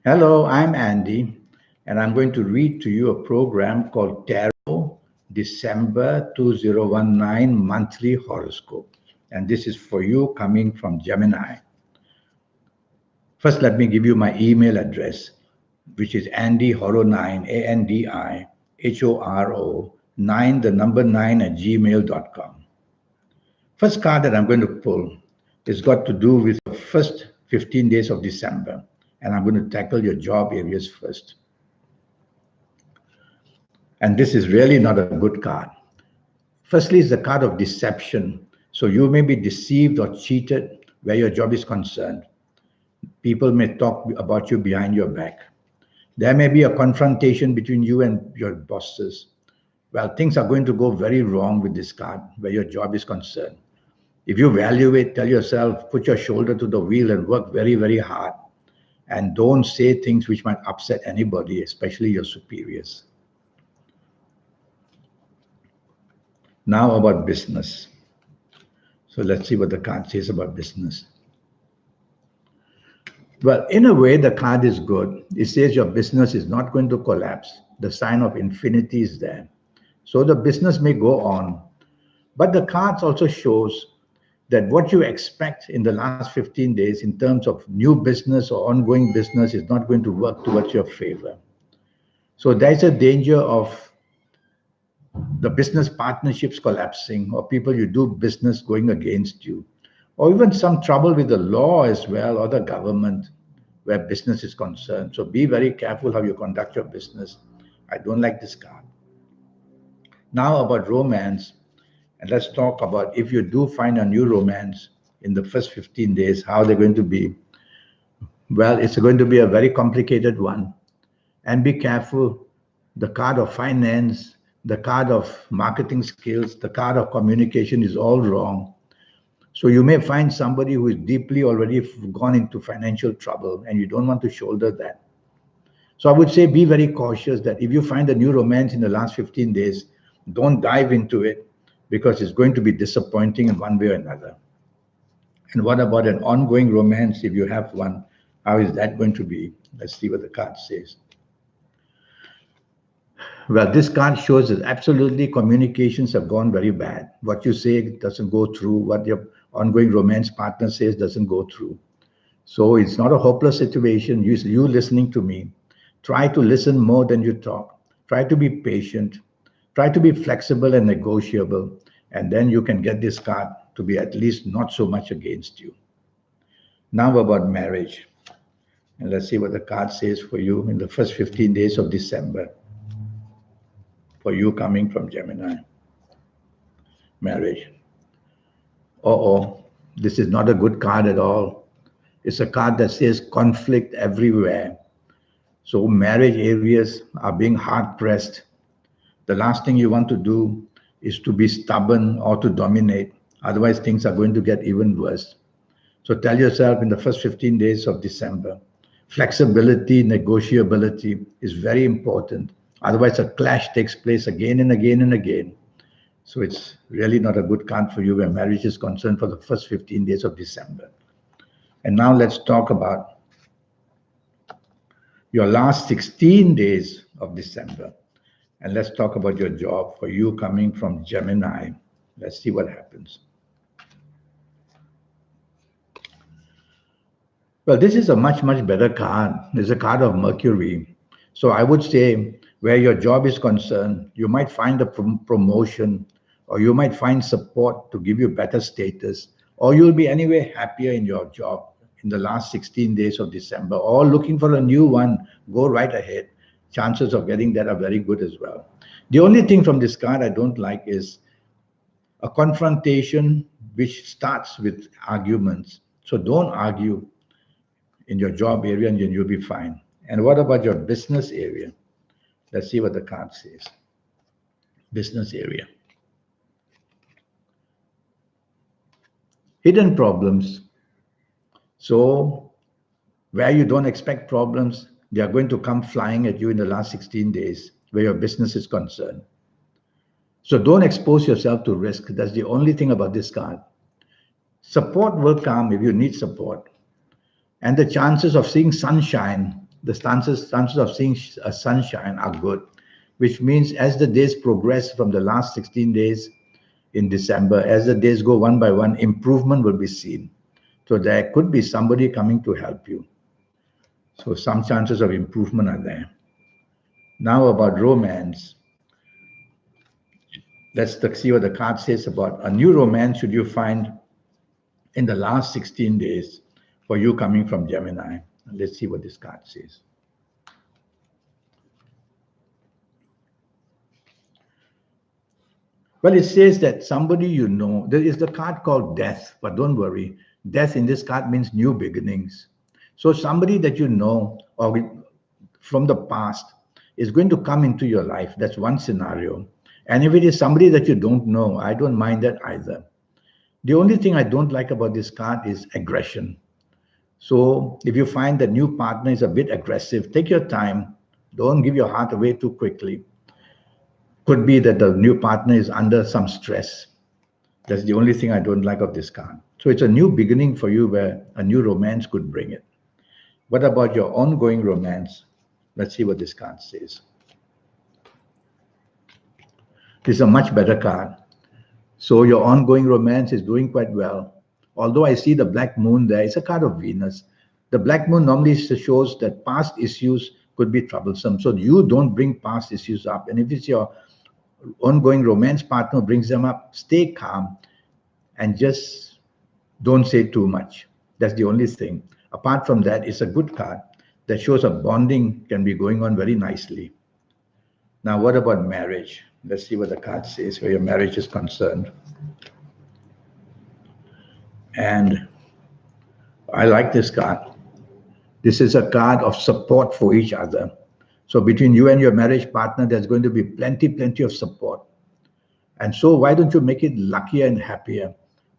Hello, I'm Andy, and I'm going to read to you a program called Tarot December 2019 Monthly Horoscope. And this is for you coming from Gemini. First, let me give you my email address, which is andyhoro9, ANDIHORO 9, the number 9 at gmail.com. First card that I'm going to pull is got to do with the first 15 days of December, and I'm going to tackle your job areas first. And this is really not a good card. Firstly, it's the card of deception. So you may be deceived or cheated where your job is concerned. People may talk about you behind your back. There may be a confrontation between you and your bosses. Well, things are going to go very wrong with this card where your job is concerned. If you value it, tell yourself, put your shoulder to the wheel and work very, very hard. And don't say things which might upset anybody, especially your superiors. Now about business. So let's see what the card says about business. Well, in a way, the card is good. It says your business is not going to collapse. The sign of infinity is there. So the business may go on. But the cards also shows that what you expect in the last 15 days in terms of new business or ongoing business is not going to work towards your favor. So there's a danger of the business partnerships collapsing, or people you do business going against you, or even some trouble with the law as well, or the government where business is concerned. So be very careful how you conduct your business. I don't like this card. Now about romance, and let's talk about if you do find a new romance in the first 15 days, how they're going to be. Well, it's going to be a very complicated one. And be careful. The card of finance, the card of marketing skills, the card of communication is all wrong. So you may find somebody who is deeply already gone into financial trouble and you don't want to shoulder that. So I would say be very cautious that if you find a new romance in the last 15 days, don't dive into it because it's going to be disappointing in one way or another. And what about an ongoing romance if you have one? How is that going to be? Let's see what the card says. Well, this card shows that absolutely communications have gone very bad. What you say doesn't go through. What your ongoing romance partner says doesn't go through. So it's not a hopeless situation. You listening to me. Try to listen more than you talk. Try to be patient. Try to be flexible and negotiable. And then you can get this card to be at least not so much against you. Now about marriage. And let's see what the card says for you in the first 15 days of December. For you coming from Gemini. Marriage. Uh-oh, this is not a good card at all. It's a card that says conflict everywhere. So marriage areas are being hard pressed. The last thing you want to do is to be stubborn or to dominate. Otherwise, things are going to get even worse. So tell yourself in the first 15 days of December, flexibility, negotiability is very important. Otherwise, a clash takes place again and again and again. So it's really not a good card for you where marriage is concerned for the first 15 days of December. And now let's talk about your last 16 days of December. And let's talk about your job for you coming from Gemini. Let's see what happens. Well, this is a much, much better card. It's a card of Mercury. So I would say where your job is concerned, you might find a promotion, or you might find support to give you better status, or you'll be anyway happier in your job in the last 16 days of December, or looking for a new one, go right ahead. Chances of getting that are very good as well. The only thing from this card I don't like is a confrontation which starts with arguments. So don't argue in your job area and you'll be fine. And what about your business area? Let's see what the card says. Business area. Hidden problems. So where you don't expect problems, they are going to come flying at you in the last 16 days where your business is concerned. So don't expose yourself to risk. That's the only thing about this card. Support will come if you need support. And the chances of seeing sunshine The chances of seeing a sunshine are good, which means as the days progress from the last 16 days in December, as the days go one by one, improvement will be seen. So there could be somebody coming to help you. So some chances of improvement are there. Now about romance. Let's see what the card says about a new romance should you find in the last 16 days for you coming from Gemini. Let's see what this card says. Well, it says that somebody you know, there is the card called death, but don't worry. Death in this card means new beginnings. So somebody that you know or from the past is going to come into your life. That's one scenario. And if it is somebody that you don't know, I don't mind that either. The only thing I don't like about this card is aggression. So if you find the new partner is a bit aggressive, take your time. Don't give your heart away too quickly. Could be that the new partner is under some stress. That's the only thing I don't like of this card. So it's a new beginning for you where a new romance could bring it. What about your ongoing romance? Let's see what this card says. This is a much better card. So your ongoing romance is doing quite well. Although I see the black moon there, it's a card of Venus. The black moon normally shows that past issues could be troublesome. So you don't bring past issues up. And if it's your ongoing romance partner brings them up, stay calm and just don't say too much. That's the only thing. Apart from that, it's a good card that shows a bonding can be going on very nicely. Now, what about marriage? Let's see what the card says where your marriage is concerned. And I like this card. This is a card of support for each other. So between you and your marriage partner, there's going to be plenty of support. And so why don't you make it luckier and happier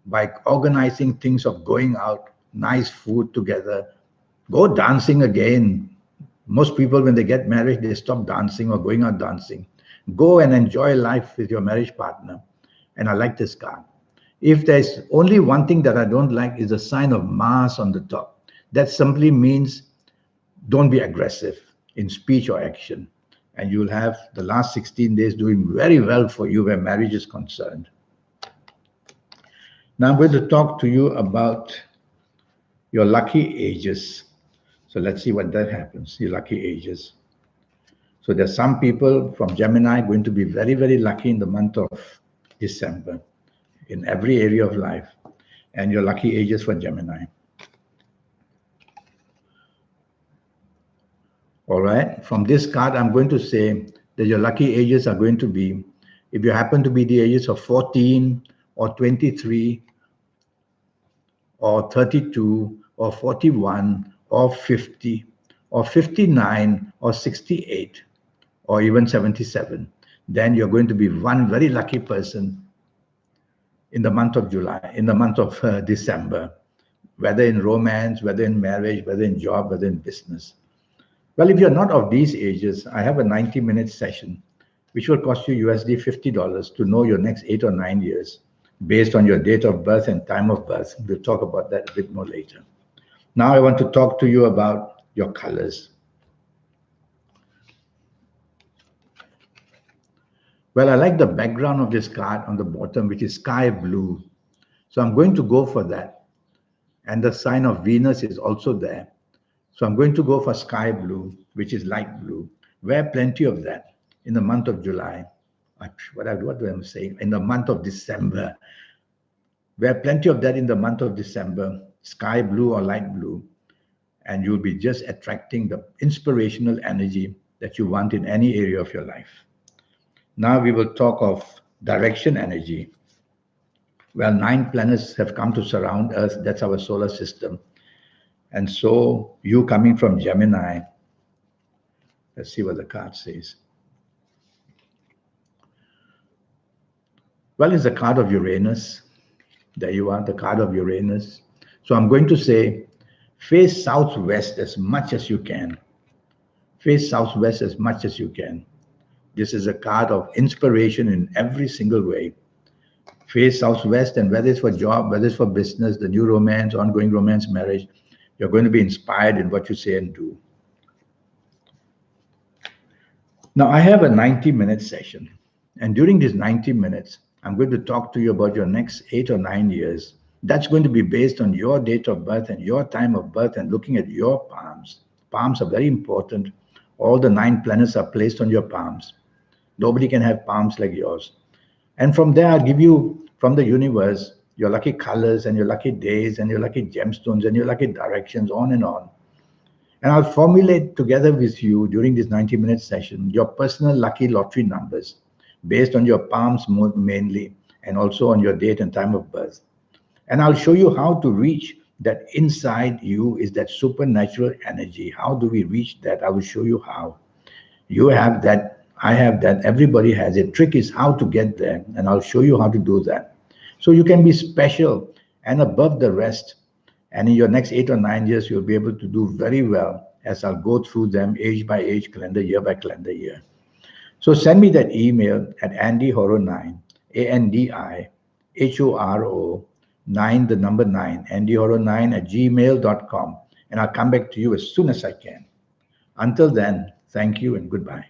by organizing things of going out, nice food together, go dancing again. Most people, when they get married, they stop dancing or going out dancing. Go and enjoy life with your marriage partner. And I like this card. If there's only one thing that I don't like is the sign of Mars on the top. That simply means don't be aggressive in speech or action. And you'll have the last 16 days doing very well for you where marriage is concerned. Now I'm going to talk to you about your lucky ages. So let's see what that happens, your lucky ages. So there's some people from Gemini going to be very lucky in the month of December in every area of life. And your lucky ages for Gemini. All right, from this card, I'm going to say that your lucky ages are going to be, if you happen to be the ages of 14 or 23 or 32 or 41 or 50 or 59 or 68 or even 77, then you're going to be one very lucky person in the month of July, in the month of December, whether in romance, whether in marriage, whether in job, whether in business. Well, if you're not of these ages, I have a 90-minute session, which will cost you USD $50 to know your next 8 or 9 years based on your date of birth and time of birth. We'll talk about that a bit more later. Now I want to talk to you about your colors. Well, I like the background of this card on the bottom, which is sky blue. So I'm going to go for that. And the sign of Venus is also there. So I'm going to go for sky blue, which is light blue. Wear plenty of that in the month of July. What am I saying? In the month of December. Wear plenty of that in the month of December, sky blue or light blue. And you'll be just attracting the inspirational energy that you want in any area of your life. Now we will talk of direction energy. Well, 9 planets have come to surround us. That's our solar system. And so you coming from Gemini, let's see what the card says. Well, it's the card of Uranus. There you are, the card of Uranus. So I'm going to say, face southwest as much as you can. Face southwest as much as you can. This is a card of inspiration in every single way. Face southwest, and whether it's for job, whether it's for business, the new romance, ongoing romance, marriage, you're going to be inspired in what you say and do. Now, I have a 90-minute session, and during these 90 minutes, I'm going to talk to you about your next 8 or 9 years. That's going to be based on your date of birth and your time of birth and looking at your palms. Palms are very important. All the 9 planets are placed on your palms. Nobody can have palms like yours. And from there, I'll give you from the universe your lucky colors and your lucky days and your lucky gemstones and your lucky directions, on and on. And I'll formulate together with you during this 90-minute session your personal lucky lottery numbers based on your palms mainly and also on your date and time of birth. And I'll show you how to reach that inside you is that supernatural energy. How do we reach that? I will show you how. You have that, I have that, everybody has it. Trick is how to get there, and I'll show you how to do that. So you can be special and above the rest. And in your next 8 or 9 years, you'll be able to do very well as I'll go through them age by age, calendar year by calendar year. So send me that email at andyhoro9, ANDIHORO9, the number 9, andyhoro9 at gmail.com, and I'll come back to you as soon as I can. Until then, thank you and goodbye.